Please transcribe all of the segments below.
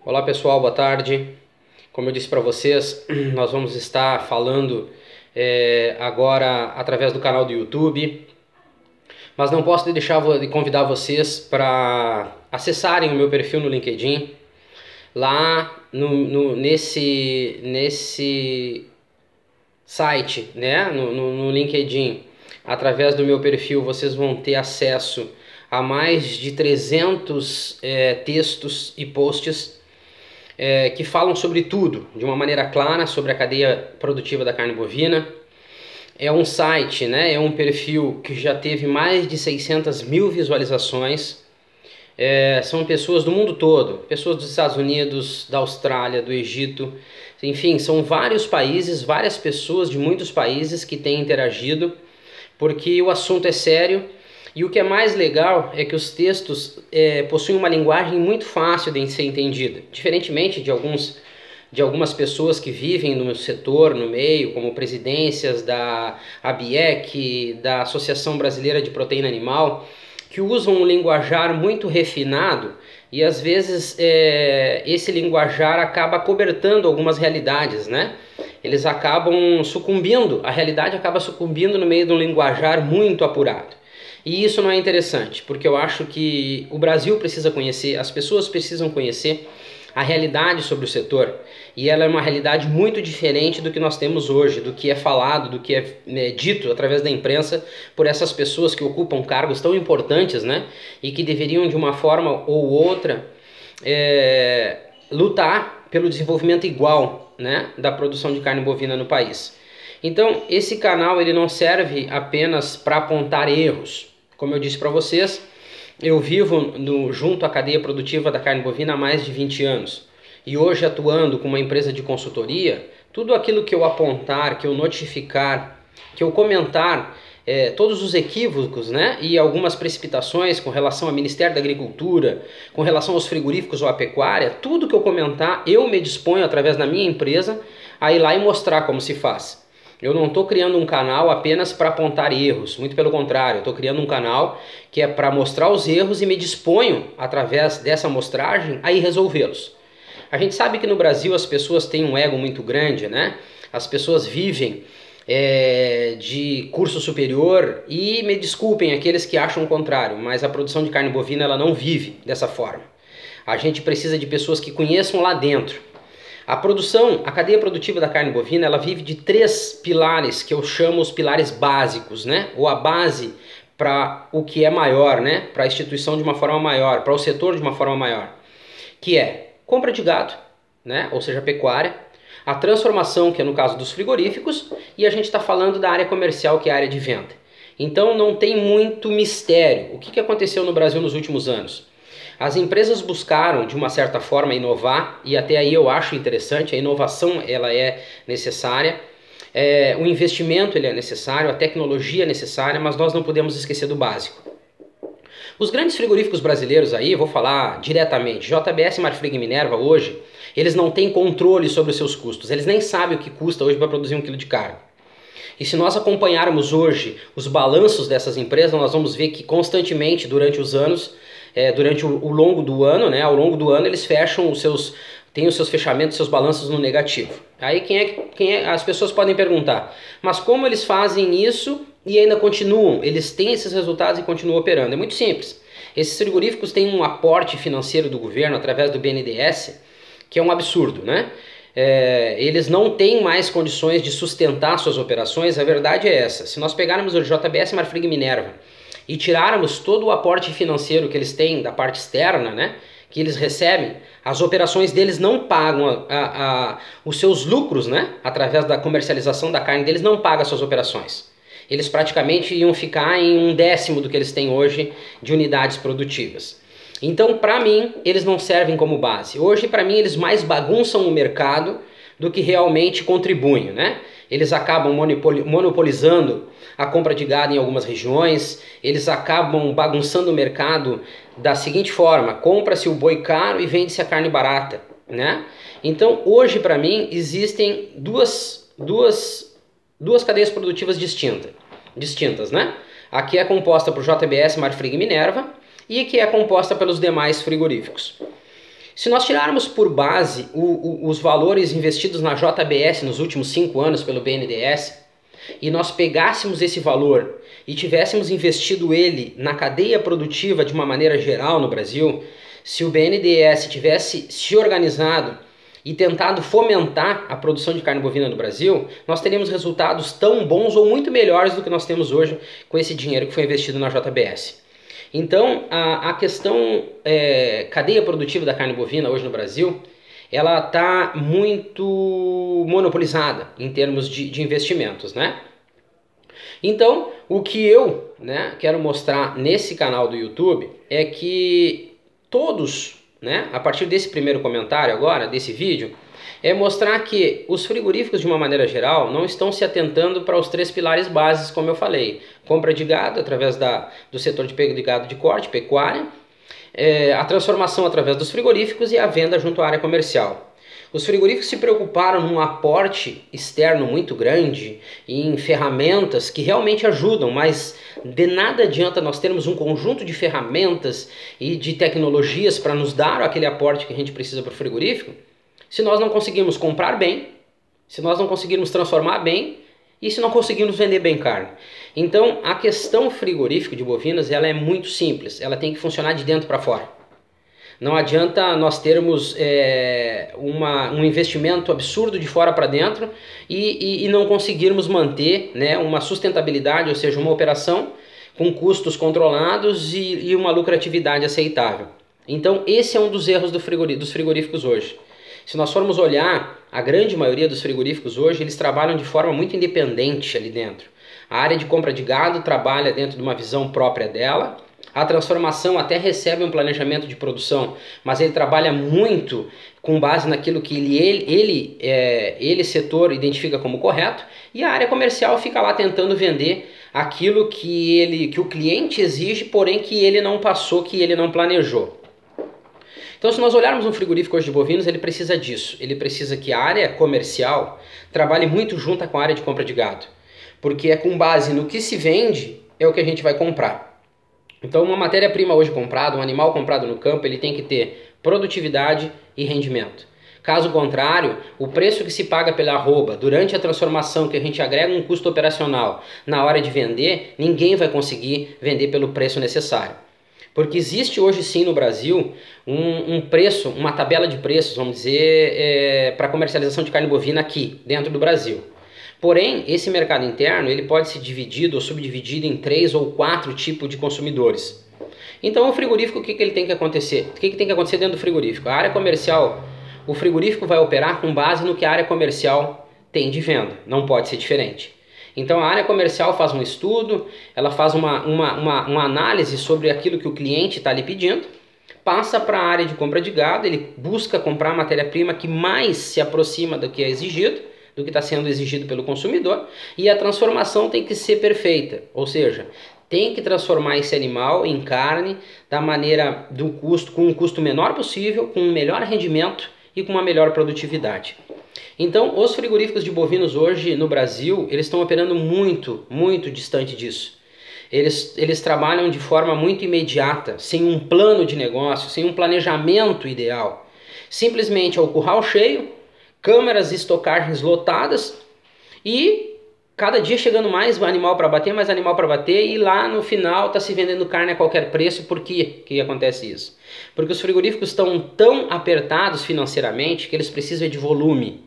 Olá pessoal, boa tarde. Como eu disse para vocês, nós vamos estar falando agora através do canal do YouTube, mas não posso deixar de convidar vocês para acessarem o meu perfil no LinkedIn. Lá nesse site, né, no LinkedIn, através do meu perfil, vocês vão ter acesso a mais de 300 textos e posts que falam sobre tudo, de uma maneira clara, sobre a cadeia produtiva da carne bovina. É um site, né, é um perfil que já teve mais de 600 mil visualizações. São pessoas do mundo todo, pessoas dos Estados Unidos, da Austrália, do Egito, enfim, são vários países, várias pessoas de muitos países que têm interagido, porque o assunto é sério. E o que é mais legal é que os textos possuem uma linguagem muito fácil de ser entendida, diferentemente de algumas pessoas que vivem no setor, no meio, como presidências da ABIEC, da Associação Brasileira de Proteína Animal, que usam um linguajar muito refinado e às vezes esse linguajar acaba cobertando algumas realidades, né? Eles acabam sucumbindo, a realidade acaba sucumbindo no meio de um linguajar muito apurado. E isso não é interessante, porque eu acho que o Brasil precisa conhecer, as pessoas precisam conhecer a realidade sobre o setor. E ela é uma realidade muito diferente do que nós temos hoje, do que é falado, do que é dito através da imprensa por essas pessoas que ocupam cargos tão importantes, né? E que deveriam, de uma forma ou outra, lutar pelo desenvolvimento igual, né, da produção de carne bovina no país. Então, esse canal ele não serve apenas para apontar erros. Como eu disse para vocês, eu vivo junto à cadeia produtiva da carne bovina há mais de 20 anos. E hoje, atuando com uma empresa de consultoria, tudo aquilo que eu apontar, que eu notificar, que eu comentar, todos os equívocos, né, e algumas precipitações com relação ao Ministério da Agricultura, com relação aos frigoríficos ou à pecuária, tudo que eu comentar, eu me disponho, através da minha empresa, a ir lá e mostrar como se faz. Eu não estou criando um canal apenas para apontar erros, muito pelo contrário, eu estou criando um canal que é para mostrar os erros e me disponho, através dessa mostragem, a ir resolvê-los. A gente sabe que no Brasil as pessoas têm um ego muito grande, né? As pessoas vivem de curso superior e, me desculpem aqueles que acham o contrário, mas a produção de carne bovina ela não vive dessa forma. A gente precisa de pessoas que conheçam lá dentro. A cadeia produtiva da carne bovina, ela vive de 3 pilares que eu chamo os pilares básicos, né? Ou a base para o que é maior, né? Para a instituição de uma forma maior, para o setor de uma forma maior, que é compra de gado, né? Ou seja, pecuária, a transformação, que é no caso dos frigoríficos, e a gente está falando da área comercial, que é a área de venda. Então não tem muito mistério. O que aconteceu no Brasil nos últimos anos? As empresas buscaram, de uma certa forma, inovar, e até aí eu acho interessante, a inovação ela é necessária, o investimento ele é necessário, a tecnologia é necessária, mas nós não podemos esquecer do básico. Os grandes frigoríficos brasileiros aí, eu vou falar diretamente, JBS, Marfrig e Minerva hoje, eles não têm controle sobre os seus custos, eles nem sabem o que custa hoje para produzir 1 quilo de carne. E se nós acompanharmos hoje os balanços dessas empresas, nós vamos ver que constantemente durante os anos, durante o longo do ano, né, ao longo do ano eles fecham têm os seus fechamentos, seus balanços no negativo. Aí as pessoas podem perguntar, mas como eles fazem isso e ainda continuam? Eles têm esses resultados e continuam operando? É muito simples. Esses frigoríficos têm um aporte financeiro do governo através do BNDES, que é um absurdo, né? Eles não têm mais condições de sustentar suas operações, a verdade é essa. Se nós pegarmos o JBS, Marfrig e Minerva e tirarmos todo o aporte financeiro que eles têm da parte externa, né, que eles recebem, as operações deles não pagam os seus lucros, né, através da comercialização da carne deles, não pagam as suas operações. Eles praticamente iam ficar em 1/10 do que eles têm hoje de unidades produtivas. Então, para mim, eles não servem como base. Hoje, para mim, eles mais bagunçam o mercado do que realmente contribuem, né? Eles acabam monopolizando a compra de gado em algumas regiões, eles acabam bagunçando o mercado da seguinte forma: compra-se o boi caro e vende-se a carne barata, né? Então, hoje, para mim, existem duas cadeias produtivas distintas, né? Aqui é composta por JBS, Marfrig e Minerva, e que é composta pelos demais frigoríficos. Se nós tirarmos por base os valores investidos na JBS nos últimos 5 anos pelo BNDES, e nós pegássemos esse valor e tivéssemos investido ele na cadeia produtiva de uma maneira geral no Brasil, se o BNDES tivesse se organizado e tentado fomentar a produção de carne bovina no Brasil, nós teríamos resultados tão bons ou muito melhores do que nós temos hoje com esse dinheiro que foi investido na JBS. Então, a questão cadeia produtiva da carne bovina hoje no Brasil, ela está muito monopolizada em termos de investimentos, né? Então, o que eu, né, quero mostrar nesse canal do YouTube é que todos, né, a partir desse primeiro comentário agora, desse vídeo, é mostrar que os frigoríficos, de uma maneira geral, não estão se atentando para os 3 pilares básicos, como eu falei. Compra de gado através do setor de gado de corte, pecuária, a transformação através dos frigoríficos e a venda junto à área comercial. Os frigoríficos se preocuparam num aporte externo muito grande em ferramentas que realmente ajudam, mas de nada adianta nós termos um conjunto de ferramentas e de tecnologias para nos dar aquele aporte que a gente precisa para o frigorífico, se nós não conseguirmos comprar bem, se nós não conseguirmos transformar bem e se não conseguirmos vender bem carne. Então, a questão frigorífica de bovinas, ela é muito simples, ela tem que funcionar de dentro para fora. Não adianta nós termos um investimento absurdo de fora para dentro e não conseguirmos manter, né, uma sustentabilidade, ou seja, uma operação com custos controlados e uma lucratividade aceitável. Então esse é um dos erros dos frigoríficos hoje. Se nós formos olhar, a grande maioria dos frigoríficos hoje, eles trabalham de forma muito independente ali dentro. A área de compra de gado trabalha dentro de uma visão própria dela. A transformação até recebe um planejamento de produção, mas ele trabalha muito com base naquilo que ele setor, identifica como correto, e a área comercial fica lá tentando vender aquilo que o cliente exige, porém que ele não passou, que ele não planejou. Então, se nós olharmos um frigorífico hoje de bovinos, ele precisa disso. Ele precisa que a área comercial trabalhe muito junto com a área de compra de gado, porque é com base no que se vende, é o que a gente vai comprar. Então, uma matéria-prima hoje comprada, um animal comprado no campo, ele tem que ter produtividade e rendimento. Caso contrário, o preço que se paga pela arroba durante a transformação, que a gente agrega um custo operacional na hora de vender, ninguém vai conseguir vender pelo preço necessário. Porque existe hoje sim no Brasil um preço, uma tabela de preços, vamos dizer, para comercialização de carne bovina aqui, dentro do Brasil. Porém, esse mercado interno ele pode ser dividido ou subdividido em 3 ou 4 tipos de consumidores. Então, o frigorífico, o que ele tem que acontecer? O que tem que acontecer dentro do frigorífico? A área comercial, o frigorífico vai operar com base no que a área comercial tem de venda. Não pode ser diferente. Então, a área comercial faz um estudo, ela faz uma análise sobre aquilo que o cliente está lhe pedindo, passa para a área de compra de gado, ele busca comprar a matéria-prima que mais se aproxima do que é exigido, do que está sendo exigido pelo consumidor, e a transformação tem que ser perfeita, ou seja, tem que transformar esse animal em carne da maneira do custo, com um custo menor possível, com um melhor rendimento e com uma melhor produtividade. Então, os frigoríficos de bovinos hoje no Brasil, eles estão operando muito, muito distante disso. Eles trabalham de forma muito imediata, sem um plano de negócio, sem um planejamento ideal. Simplesmente é o curral cheio, câmeras e estocagens lotadas e cada dia chegando mais animal para bater, mais animal para bater, e lá no final está se vendendo carne a qualquer preço. Por quê que acontece isso? Porque os frigoríficos estão tão apertados financeiramente que eles precisam de volume,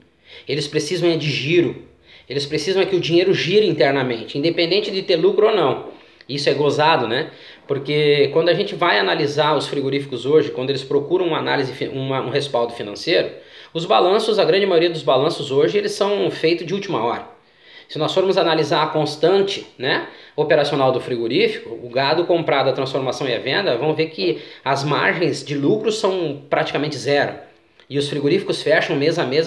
eles precisam de giro, eles precisam que o dinheiro gire internamente, independente de ter lucro ou não. Isso é gozado, né? Porque quando a gente vai analisar os frigoríficos hoje, quando eles procuram uma análise, um respaldo financeiro, os balanços, a grande maioria dos balanços hoje, eles são feitos de última hora. Se nós formos analisar a constante, né, operacional do frigorífico, o gado comprado, a transformação e a venda, vão ver que as margens de lucro são praticamente zero. E os frigoríficos fecham mês a mês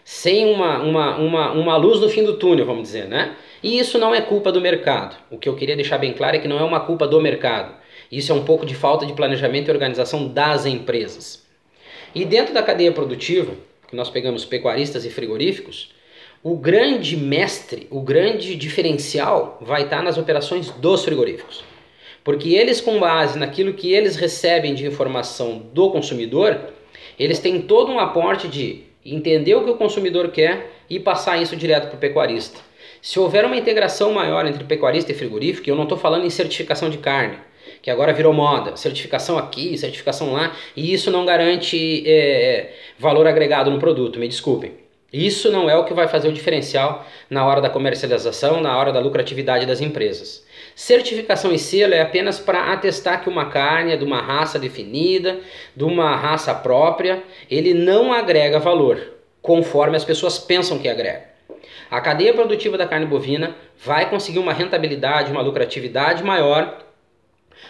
sem uma luz no fim do túnel, vamos dizer, né? E isso não é culpa do mercado. O que eu queria deixar bem claro é que não é uma culpa do mercado. Isso é um pouco de falta de planejamento e organização das empresas. E dentro da cadeia produtiva, que nós pegamos pecuaristas e frigoríficos, o grande mestre, o grande diferencial vai estar nas operações dos frigoríficos. Porque eles, com base naquilo que eles recebem de informação do consumidor, eles têm todo um aporte de entender o que o consumidor quer e passar isso direto para o pecuarista. Se houver uma integração maior entre pecuarista e frigorífico, eu não estou falando em certificação de carne, que agora virou moda, certificação aqui, certificação lá, e isso não garante valor agregado no produto, me desculpem. Isso não é o que vai fazer o diferencial na hora da comercialização, na hora da lucratividade das empresas. Certificação e selo é apenas para atestar que uma carne é de uma raça definida, de uma raça própria, ele não agrega valor, conforme as pessoas pensam que agrega. A cadeia produtiva da carne bovina vai conseguir uma rentabilidade, uma lucratividade maior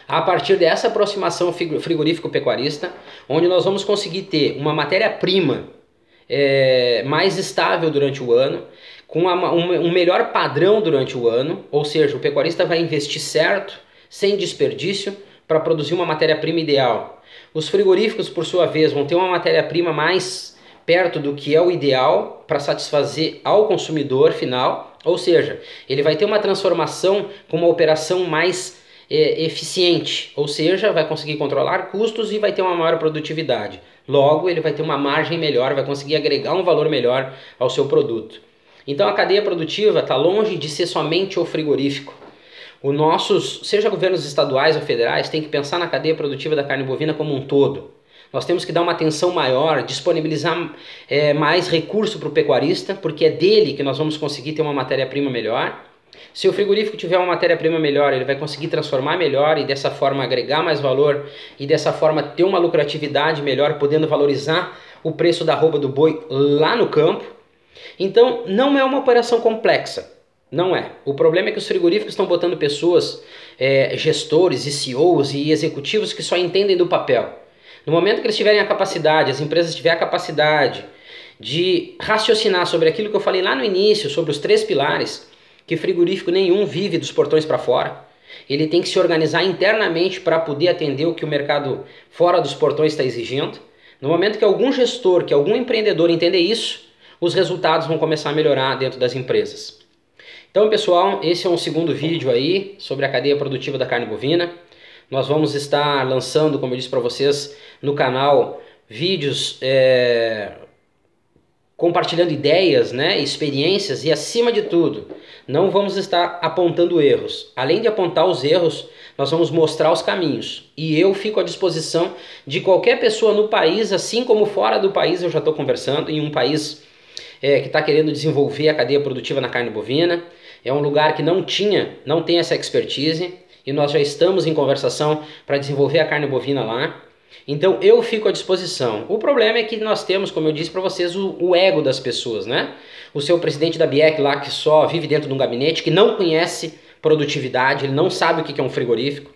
a partir dessa aproximação frigorífico-pecuarista, onde nós vamos conseguir ter uma matéria-prima mais estável durante o ano, com um melhor padrão durante o ano, ou seja, o pecuarista vai investir certo, sem desperdício, para produzir uma matéria-prima ideal. Os frigoríficos, por sua vez, vão ter uma matéria-prima mais perto do que é o ideal para satisfazer ao consumidor final, ou seja, ele vai ter uma transformação com uma operação mais eficiente, ou seja, vai conseguir controlar custos e vai ter uma maior produtividade. Logo, ele vai ter uma margem melhor, vai conseguir agregar um valor melhor ao seu produto. Então a cadeia produtiva está longe de ser somente o frigorífico. Os nossos, seja governos estaduais ou federais, têm que pensar na cadeia produtiva da carne bovina como um todo. Nós temos que dar uma atenção maior, disponibilizar mais recurso para o pecuarista, porque é dele que nós vamos conseguir ter uma matéria-prima melhor. Se o frigorífico tiver uma matéria-prima melhor, ele vai conseguir transformar melhor e dessa forma agregar mais valor e dessa forma ter uma lucratividade melhor, podendo valorizar o preço da arroba do boi lá no campo. Então não é uma operação complexa, não é. O problema é que os frigoríficos estão botando pessoas, gestores e CEOs e executivos que só entendem do papel. No momento que eles tiverem a capacidade, as empresas tiverem a capacidade de raciocinar sobre aquilo que eu falei lá no início, sobre os 3 pilares, que frigorífico nenhum vive dos portões para fora. Ele tem que se organizar internamente para poder atender o que o mercado fora dos portões está exigindo. No momento que algum gestor, que algum empreendedor entender isso, os resultados vão começar a melhorar dentro das empresas. Então, pessoal, esse é um segundo vídeo aí sobre a cadeia produtiva da carne bovina. Nós vamos estar lançando, como eu disse para vocês, no canal vídeos compartilhando ideias, experiências e, acima de tudo, não vamos estar apontando erros. Além de apontar os erros, nós vamos mostrar os caminhos. E eu fico à disposição de qualquer pessoa no país, assim como fora do país. Eu já estou conversando em um país que está querendo desenvolver a cadeia produtiva na carne bovina. É um lugar que não tem essa expertise e nós já estamos em conversação para desenvolver a carne bovina lá. Então eu fico à disposição. O problema é que nós temos, como eu disse para vocês, o ego das pessoas, O seu presidente da BIEC lá, que só vive dentro de um gabinete, que não conhece produtividade, ele não sabe o que é um frigorífico.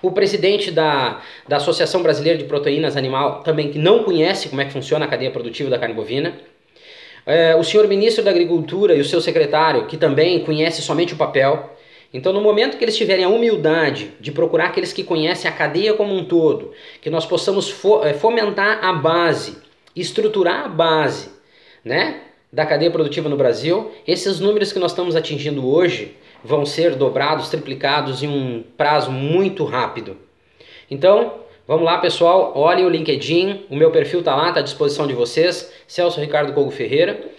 O presidente da Associação Brasileira de Proteínas Animal também, que não conhece como é que funciona a cadeia produtiva da carne bovina. O senhor ministro da Agricultura e o seu secretário, que também conhece somente o papel. Então, no momento que eles tiverem a humildade de procurar aqueles que conhecem a cadeia como um todo, que nós possamos fomentar a base, estruturar a base, da cadeia produtiva no Brasil, esses números que nós estamos atingindo hoje vão ser dobrados, triplicados em um prazo muito rápido. Então, vamos lá, pessoal, olhem o LinkedIn, o meu perfil está lá, está à disposição de vocês, Celso Ricardo Cogo Ferreira.